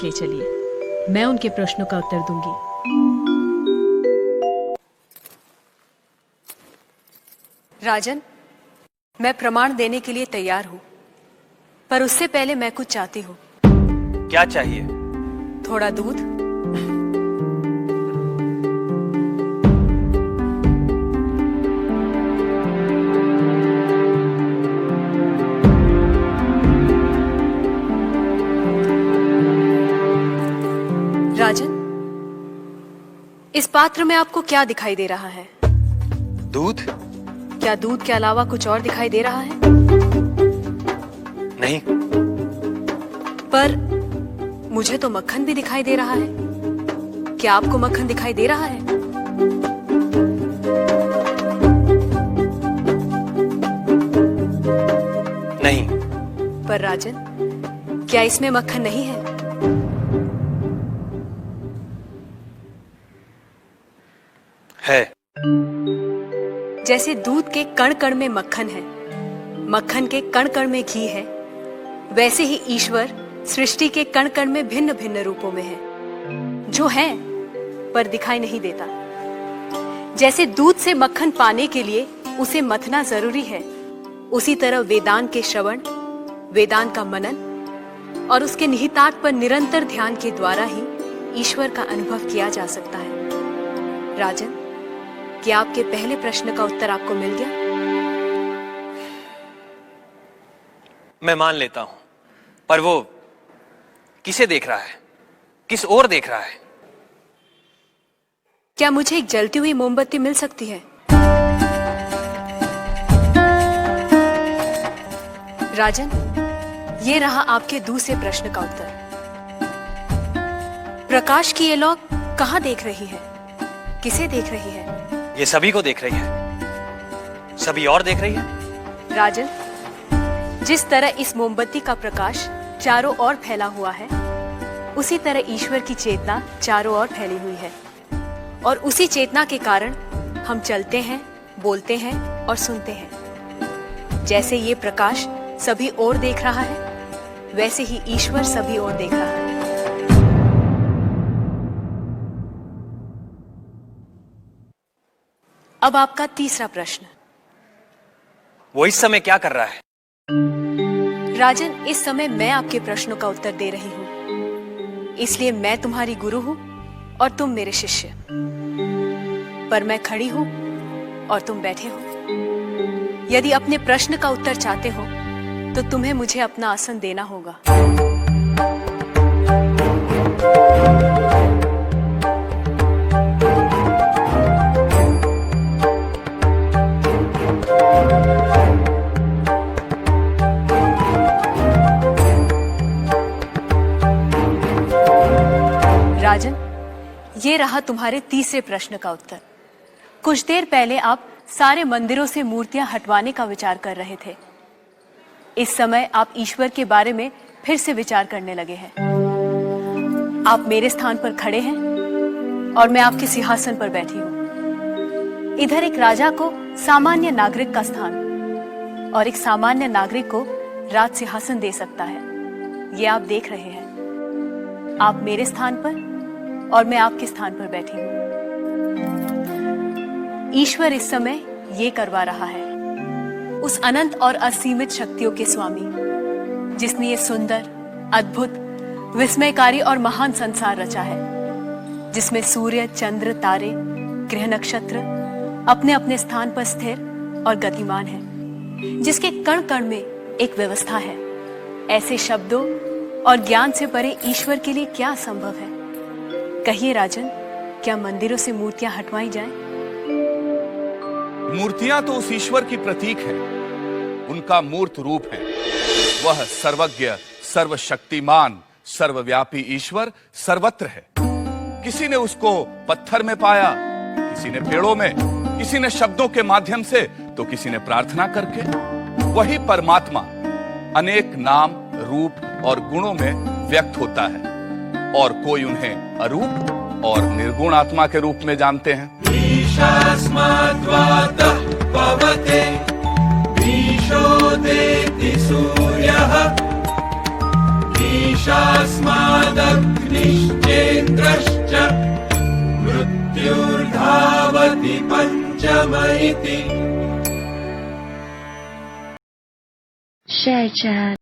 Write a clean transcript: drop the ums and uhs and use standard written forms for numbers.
ले चलिए, मैं उनके प्रश्नों का उत्तर दूंगी। राजन, मैं प्रमाण देने के लिए तैयार हूँ, पर उससे पहले मैं कुछ चाहती हूँ। क्या चाहिए? थोड़ा दूध। राजन, इस पात्र में आपको क्या दिखाई दे रहा है? दूध? क्या दूध के अलावा कुछ और दिखाई दे रहा है? नहीं। पर मुझे तो मक्खन भी दिखाई दे रहा है। क्या आपको मक्खन दिखाई दे रहा है? नहीं। पर राजन, क्या इसमें मक्खन नहीं है? है। जैसे दूध के कण कण में मक्खन है, मक्खन के कण कण में घी है, वैसे ही ईश्वर सृष्टि के कण कण में भिन्न भिन्न रूपों में है, जो है पर दिखाई नहीं देता। जैसे दूध से मक्खन पाने के लिए उसे मथना जरूरी है, उसी तरह वेदांत के श्रवण, वेदांत का मनन और उसके निहितार्थ पर निरंतर ध्यान के द्वारा ही ईश्वर का अनुभव किया जा सकता है। राजन, क्या आपके पहले प्रश्न का उत्तर आपको मिल गया? मैं मान लेता हूं, पर वो किसे देख रहा है? किस ओर देख रहा है? क्या मुझे एक जलती हुई मोमबत्ती मिल सकती है? राजन, ये रहा आपके दूसरे प्रश्न का उत्तर। प्रकाश की ये लौ कहां देख रही है? किसे देख रही है? ये सभी को देख रही है। सभी और देख रही है। राजन, जिस तरह इस मोमबत्ती का प्रकाश चारों ओर फैला हुआ है, उसी तरह ईश्वर की चेतना चारों ओर फैली हुई है, और उसी चेतना के कारण हम चलते हैं, बोलते हैं और सुनते हैं। जैसे ये प्रकाश सभी ओर देख रहा है, वैसे ही ईश्वर सभी ओर देख रहा है। अब आपका तीसरा प्रश्न। वो इस समय क्या कर रहा है? राजन, इस समय मैं आपके प्रश्नों का उत्तर दे रही हूँ, इसलिए मैं तुम्हारी गुरु हूँ और तुम मेरे शिष्य। पर मैं खड़ी हूँ और तुम बैठे हो। यदि अपने प्रश्न का उत्तर चाहते हो तो तुम्हें मुझे अपना आसन देना होगा। राजन, ये रहा तुम्हारे तीसरे प्रश्न का उत्तर। कुछ देर पहले आप सारे मंदिरों से मूर्तियां हटवाने का विचार कर रहे थे। इस समय आप ईश्वर के बारे में फिर से विचार करने लगे हैं। आप मेरे स्थान पर खड़े हैं और मैं आपके सिंहासन पर बैठी हूं। इधर एक राजा को सामान्य नागरिक का स्थान और एक सामान्य नागरिक को राज सिंहासन दे सकता है, ये आप देख रहे हैं। आप मेरे स्थान पर और मैं आपके स्थान पर बैठी हूं। ईश्वर इस समय ये करवा रहा है, उस अनंत और असीमित शक्तियों के स्वामी जिसने ये सुंदर, अद्भुत, विस्मयकारी और महान संसार रचा है, जिसमें सूर्य, चंद्र, तारे, ग्रह, नक्षत्र अपने अपने स्थान पर स्थिर और गतिमान है, जिसके कण कण में एक व्यवस्था है। ऐसे शब्दों और ज्ञान से परे ईश्वर के लिए क्या संभव है? कहिए राजन, क्या मंदिरों से मूर्तियां हटवाई जाएं? मूर्तियां तो उस ईश्वर की प्रतीक है, उनका मूर्त रूप है। वह सर्वज्ञ, सर्वशक्तिमान, सर्वव्यापी ईश्वर सर्वत्र है। किसी ने उसको पत्थर में पाया, किसी ने पेड़ों में, किसी ने शब्दों के माध्यम से, तो किसी ने प्रार्थना करके। वही परमात्मा अनेक नाम, रूप और गुणों में व्यक्त होता है, और कोई उन्हें अरूप और निर्गुण आत्मा के रूप में जानते हैं। ईशास्मादग्निश्चेन्द्रश्च मृत्युर्धावति पञ्चम इति। Share chat.